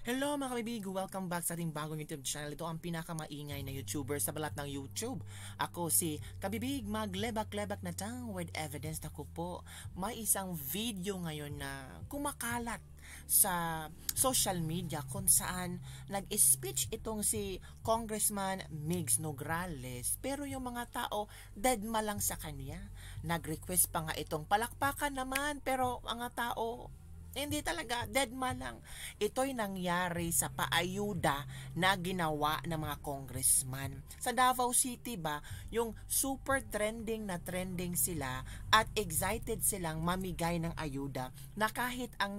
Hello mga kabibig! Welcome back sa ating bagong YouTube channel. Ito ang pinakamaingay na YouTuber sa balat ng YouTube. Ako si Kabibig, maglebak-lebak na tang with evidence. Ako po, may isang video ngayon na kumakalat sa social media kung saan nag-speech itong si Congressman Migs Nograles. Pero yung mga tao, deadma lang sa kanya. Nag-request pa nga itong palakpakan naman, pero mga tao, hindi talaga, deadma lang. Ito'y nangyari sa paayuda na ginawa ng mga congressman. Sa Davao City ba, yung super trending na trending sila at excited silang mamigay ng ayuda na kahit ang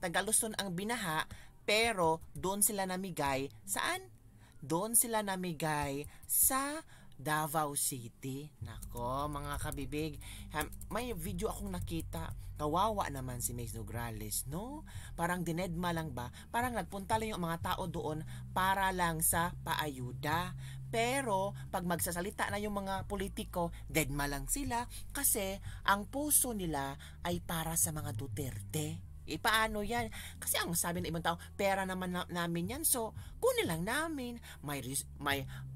Tagaluson ang binaha, pero doon sila namigay. Saan? Doon sila namigay sa Davao City. Nako, mga kabibig, may video akong nakita. Kawawa naman si Migs Nograles, no? Parang dinedma lang ba? Parang nagpunta lang yung mga tao doon para lang sa paayuda. Pero pag magsasalita na yung mga politiko, deadma lang sila kasi ang puso nila ay para sa mga Duterte. Paano yan? Kasi ang sabi ng ibang tao, pera naman namin yan. So, kunin lang namin. May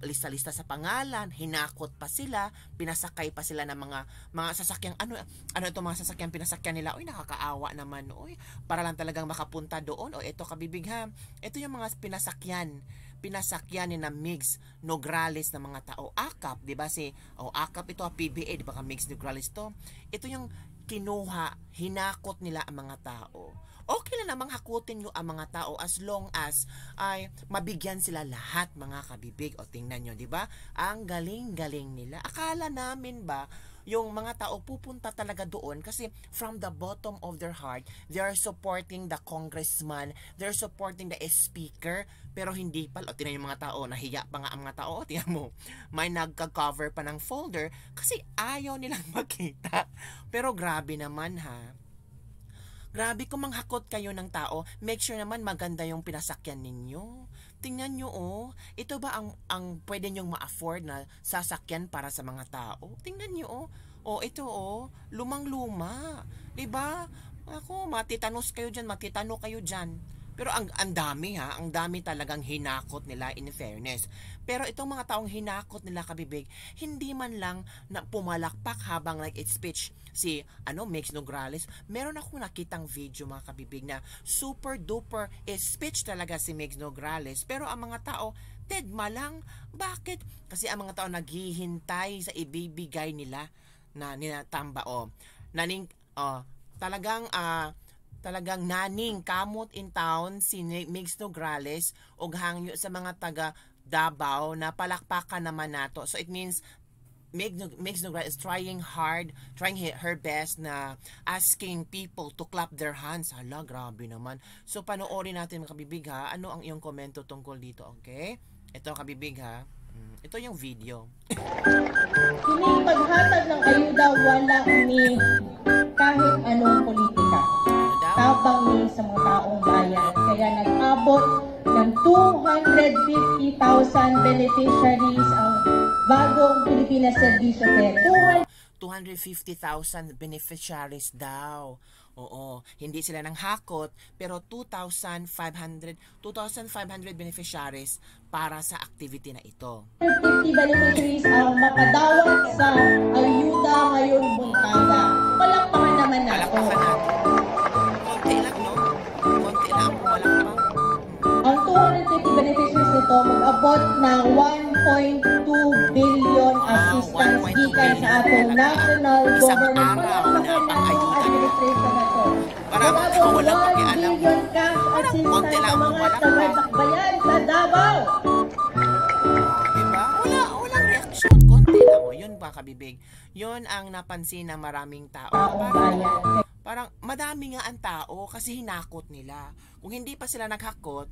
lista-lista sa pangalan. Hinakot pa sila. Pinasakay pa sila ng mga sasakyang. Ano ito mga sasakyang pinasakyan nila? Uy, nakakaawa naman. Uy, para lang talagang makapunta doon. O, ito kabibig ha. Ito yung mga pinasakyan ni na Migs Nograles ng mga tao. AKAP, di ba AKAP ito, PBA, di ba Migs Nograles to? Ito yung kinuha, hinakot nila ang mga tao. Okay lang namang hakutin nyo ang mga tao as long as ay mabigyan sila lahat, mga kabibig. O tingnan nyo, di ba? Ang galing-galing nila. Akala namin ba yung mga tao pupunta talaga doon kasi from the bottom of their heart, they are supporting the congressman, they're supporting the speaker, pero hindi pala. O, tingnan yung mga tao, nahiya pa nga ang mga tao. O, tingnan mo, may nagka-cover pa ng folder kasi ayaw nilang makita. Pero grabe naman ha. Grabe kung manghakot kayo ng tao, make sure naman maganda yung pinasakyan ninyo. Tingnan nyo ito ba ang pwede nyong ma-afford na sasakyan para sa mga tao? Tingnan nyo ito lumang-luma. Diba? Ako, matitanos kayo dyan, matitano kayo dyan. Pero ang dami ang dami talagang hinakot nila in fairness. Pero itong mga taong hinakot nila, kabibig, hindi man lang na pumalakpak habang speech si Migs Nograles. Meron ako nakitang video, mga kabibig, na super duper speech talaga si Migs Nograles. Pero ang mga tao, deadma lang. Bakit? Kasi ang mga tao naghihintay sa ibibigay nila na ninatamba talagang naning kamot in town si Migs Nograles og hangyo sa mga taga Davao na palakpakan naman nato. So it means Migs Nograles is trying her best na asking people to clap their hands. Hala, grabe naman. So panoorin natin, mga kabibig ha. Ano ang iyong komento tungkol dito, okay? Ito, kabibig ha. Ito yung video. Kini paghatag ng ayuda wala ni kahit anong politika. Tabang ni sa mga taong bayan. Kaya nag-abot ng 250,000 beneficiaries ang bagong Pilipinas Servicio Care. 250,000 beneficiaries daw. Oo, hindi sila nang hakot, pero 2,500 beneficiaries para sa activity na ito. 250 beneficiaries ang makadawat sa ayuda ngayong buntada. Palakpakan naman nato. Palakpakan natin. Konti lang, no? Konti lang, palakpak. Ang 250 beneficiaries nito mag-abot ng 1.2 billion assistance gikan sa atong national government. Palakpakan na ang administration na ito. Parang walang pakialam. 1 billion cash assistance sa mga taga-bakbayan sa Davao. Diba? Walang reaksyon. Konti lang. Yun pa, kabibig. Yun ang napansin ng maraming tao. Parang madami nga ang tao kasi hinakot nila. Kung hindi pa sila naghakot,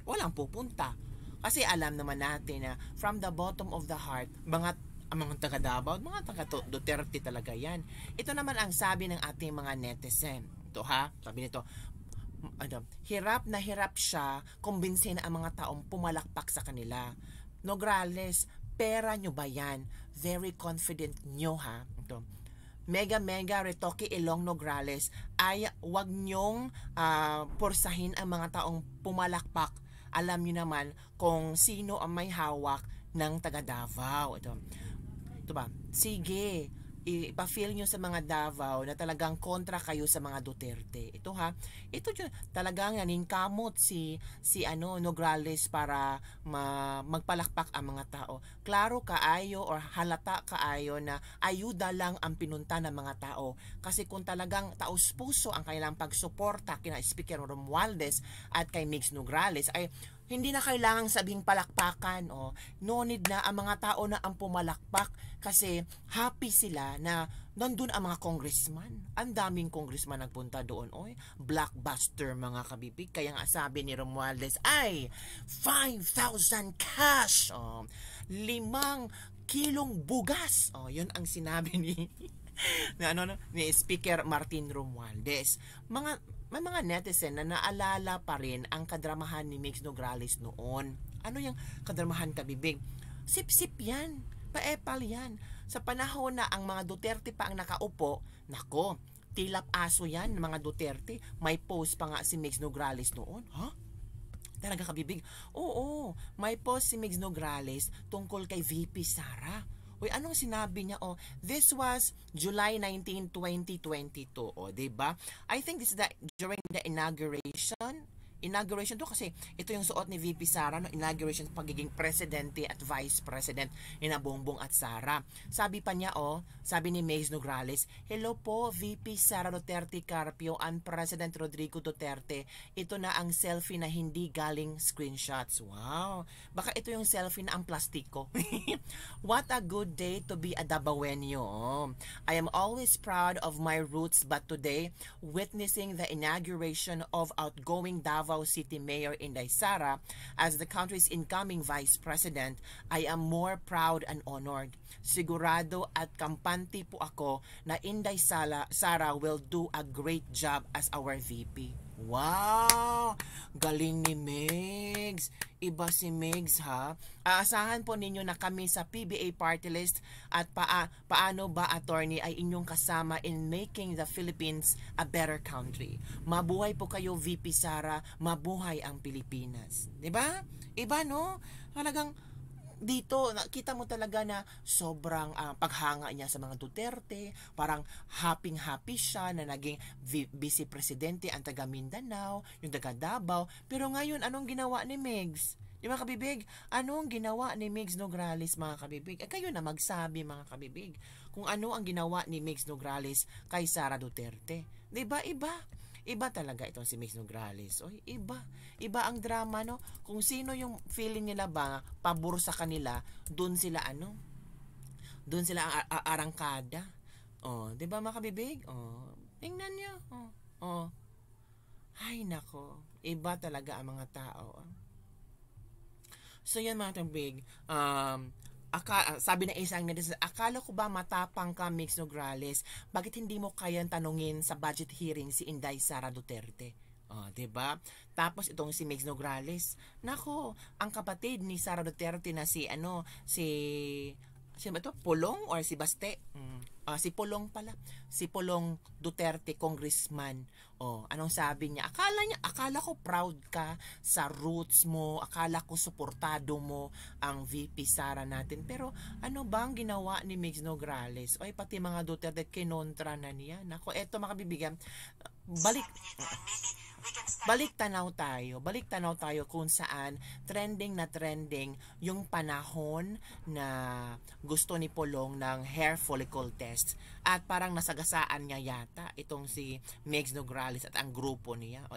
walang pupunta. Kasi alam naman natin na from the bottom of the heart, mga taga Davao, mga taga Duterte talaga yan. Ito naman ang sabi ng ating mga netizen. Ito ha, sabi nito, hirap na hirap siya kumbinsin ang mga taong pumalakpak sa kanila. Nograles, pera nyo ba yan? Very confident nyo ha. Ito, Mega Retoque Ilong Nograles ay wag nyong porsahin ang mga taong pumalakpak. Alam niyo naman kung sino ang may hawak ng taga Davao. Ito ba? Sige, ipa-feel nyo sa mga Davao na talagang kontra kayo sa mga Duterte. Ito talagang naningkamot si Nograles para magpalakpak ang mga tao. Klaro kaayo or halata kaayo na ayuda lang ang pinunta ng mga tao. Kasi kung talagang taos-puso ang kanilang pagsuporta kina Speaker Romualdez at kay Migs Nograles ay hindi na kailangang sabing palakpakan. No need na ang mga tao na ang pumalakpak kasi happy sila na nandun ang mga congressman. Ang daming congressman nagpunta doon. Blockbuster mga kabibig. Kaya nga sabi ni Romualdez ay 5,000 cash. 5 kilong bugas. Yun ang sinabi ni Speaker Martin Romualdez. May mga netizen na naalala pa rin ang kadramahan ni Migs Nograles noon. Ano yung kadramahan, kabibig? Sip-sip yan. Paepal yan. Sa panahon na ang mga Duterte pa ang nakaupo, nako, tilap aso yan ng mga Duterte. May post pa nga si Migs Nograles noon. Talaga, kabibig? Oo, may post si Migs Nograles tungkol kay VP Sara. Anong sinabi niya? This was July 19, 2022. Diba? I think this is during the inauguration to kasi ito yung suot ni VP Sara no inauguration pagiging presidente at vice president ni Bongbong at Sara. Sabi pa niya sabi ni Migs Nograles, "Hello po VP Sara Duterte Carpio and President Rodrigo Duterte. Ito na ang selfie na hindi galing screenshots." Wow. Baka ito yung selfie na ang plastiko. What a good day to be a Davaoenyo. I am always proud of my roots but today witnessing the inauguration of outgoing Davao City Mayor Inday Sara as the country's incoming Vice President, I am more proud and honored. Sigurado at kampante po ako na Inday Sara will do a great job as our VP. Wow! Galing ni Migs. Iba si Migs, ha? Aasahan po ninyo na kami sa PBA Party List at paano ba, attorney, ay inyong kasama in making the Philippines a better country. Mabuhay po kayo, VP Sara. Mabuhay ang Pilipinas. Diba? Iba, no? Talagang dito, nakita mo talaga na sobrang paghanga niya sa mga Duterte. Parang happy siya na naging vice presidente ang taga Mindanao, yung taga Davao. Pero ngayon, anong ginawa ni Migs? Di ba, kabibig? Anong ginawa ni Migs Nograles, mga kabibig? Kayo na magsabi, mga kabibig, kung ano ang ginawa ni Migs Nograles kay Sara Duterte. Di ba, iba? Iba talaga itong si Migs Nograles. Iba. Iba ang drama, no? Kung sino yung feeling nila ba, pabor sa kanila, dun sila Dun sila arangkada. Di ba, mga kabibig? Tingnan nyo. Ay, nako. Iba talaga ang mga tao. So, yun, mga kabibig. Sabi na isang netizen, akala ko ba matapang ka, Migs Nograles? Bakit hindi mo kayang tanungin sa budget hearing si Inday Sara Duterte? Diba? Tapos itong si Migs Nograles, nako, ang kapatid ni Sara Duterte na si Pulong or si Baste? Si Pulong pala. Si Pulong Duterte, congressman. Anong sabi niya? Akala ko proud ka sa roots mo. Akala ko suportado mo ang VP Sara natin. Pero ano bang ginawa ni Migs Nograles? Pati mga Duterte kinontra na niya. Nako, eto makabibigyan. Balik tanaw tayo kung saan trending yung panahon na gusto ni Pulong ng hair follicle test at parang nasagasaan niya yata itong si Migs Nograles at ang grupo niya.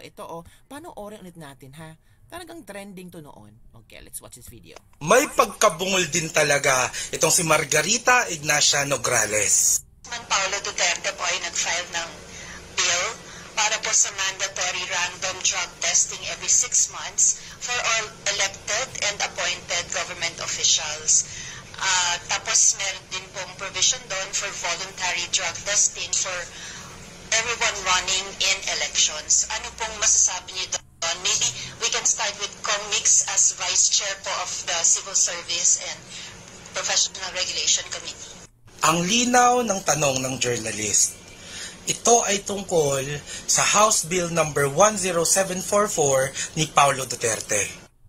Panoorin ulit natin, ha? Talagang trending to noon. Okay, let's watch this video. May pagkabungol din talaga itong si Margarita Ignacia Nograles. Paulo Duterte po ay nag-file ng bill para po sa mandatory random drug testing every 6 months for all elected and appointed government officials. Tapos meron din pong provision doon for voluntary drug testing for everyone running in elections. Ano pong masasabi niyo doon? Maybe we can start with Kong Mix as Vice Chair po of the Civil Service and Professional Regulation Committee. Ang linaw ng tanong ng journalist. Ito ay tungkol sa House Bill number 10744 ni Paulo Duterte.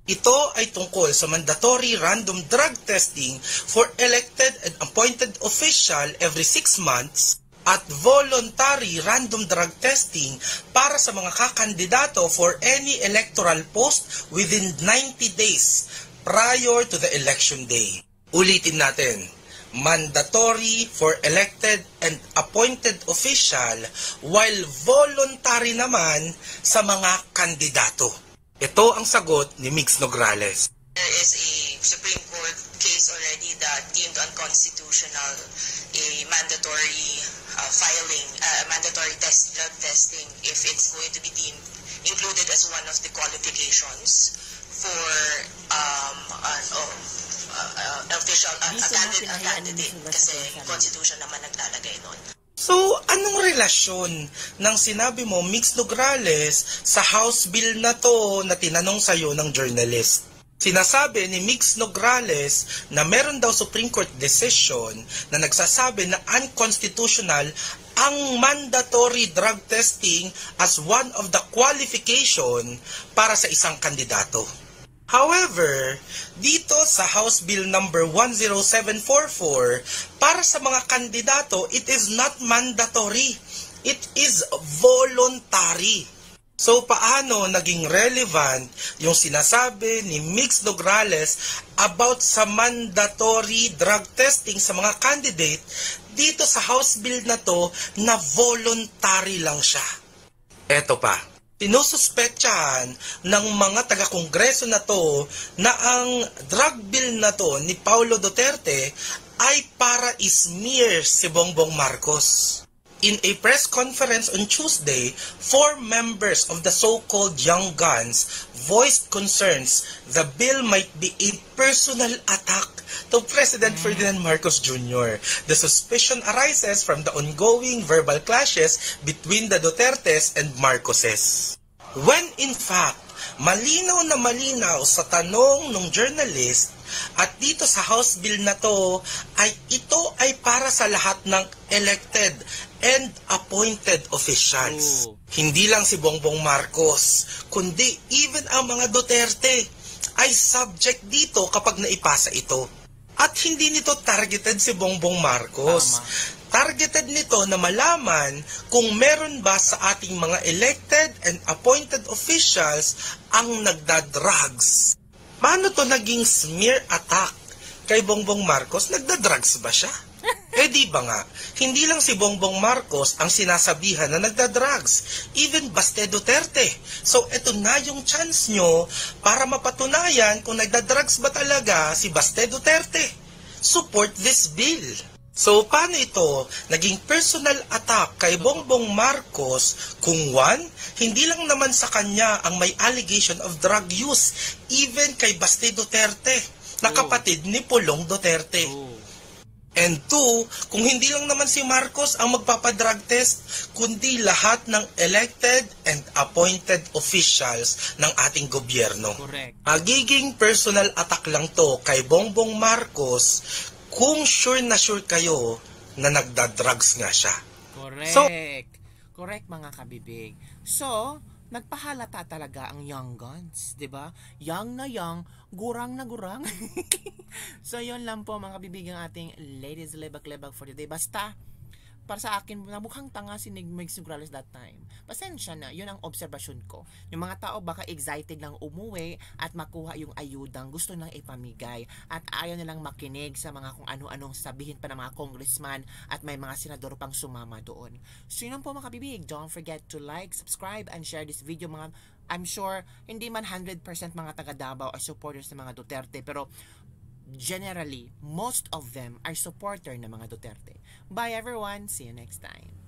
Ito ay tungkol sa mandatory random drug testing for elected and appointed official every 6 months at voluntary random drug testing para sa mga kakandidato for any electoral post within 90 days prior to the election day. Ulitin natin. Mandatory for elected and appointed official while voluntary naman sa mga kandidato. Ito ang sagot ni Mix Nograles. There is a Supreme Court case already that deemed unconstitutional a mandatory mandatory drug testing if it's going to be deemed included as one of the qualifications for official candidate kasi constitution naman naglalagay nun. So, anong relasyon ng sinabi mo, Mix Nograles, sa House Bill na to na tinanong sa'yo ng journalist? Sinasabi ni Mix Nograles na meron daw Supreme Court decision na nagsasabi na unconstitutional ang mandatory drug testing as one of the qualification para sa isang kandidato. However, dito sa House Bill number 10744, para sa mga kandidato, it is not mandatory. It is voluntary. So, paano naging relevant yung sinasabi ni Mix Nograles about sa mandatory drug testing sa mga candidate dito sa House Bill na to na voluntary lang siya? Eto pa. Sinususpetsahan ng mga taga-kongreso na to na ang drug bill na to ni Paulo Duterte ay para ismear si Bongbong Marcos. In a press conference on Tuesday, 4 members of the so-called Young Guns voiced concerns the bill might be a personal attack to President Ferdinand Marcos Jr. The suspicion arises from the ongoing verbal clashes between the Dutertes and Marcoses. When in fact, malinaw na malinaw sa tanong ng journalist at dito sa House Bill na to ay ito ay para sa lahat ng elected and appointed officials. Hindi lang si Bongbong Marcos, kundi even ang mga Duterte ay subject dito kapag naipasa ito. At hindi nito targeted si Bongbong Marcos. Targeted nito na malaman kung meron ba sa ating mga elected and appointed officials ang nagda-drugs. Paano to naging smear attack kay Bongbong Marcos? Nagda-drugs ba siya? Eh di ba nga, hindi lang si Bongbong Marcos ang sinasabihan na nagda-drugs, even Baste Duterte. So eto na yung chance nyo para mapatunayan kung nagda-drugs ba talaga si Baste Duterte. Support this bill. So paano ito naging personal attack kay Bongbong Marcos kung one, hindi lang naman sa kanya ang may allegation of drug use, even kay Baste Duterte, na kapatid ni Pulong Duterte. And two, kung hindi lang naman si Marcos ang magpapadrug test, kundi lahat ng elected and appointed officials ng ating gobyerno. Correct. Magiging personal attack lang to kay Bongbong Marcos kung sure na sure kayo na nagda-drugs nga siya. Correct. So, correct mga kabibig. So, nagpahalata talaga ang Young Guns, 'di ba? Young na young, gurang na gurang. So, yun lang po mga kabibig ang ating ladies lebak-lebak for today. Basta para sa akin, mukhang tanga si Mix Nograles that time. Pasensya na, yun ang obserbasyon ko. Yung mga tao baka excited lang umuwi at makuha yung ayudang gusto nang ipamigay at ayaw nilang makinig sa mga kung ano-anong sabihin pa ng mga congressman at may mga senador pang sumama doon. So yun po mga kabibig, don't forget to like, subscribe, and share this video mga. I'm sure hindi man 100% mga taga Davao ay supporters ng mga Duterte, pero generally, most of them are supporter ng mga Duterte. Bye everyone, see you next time.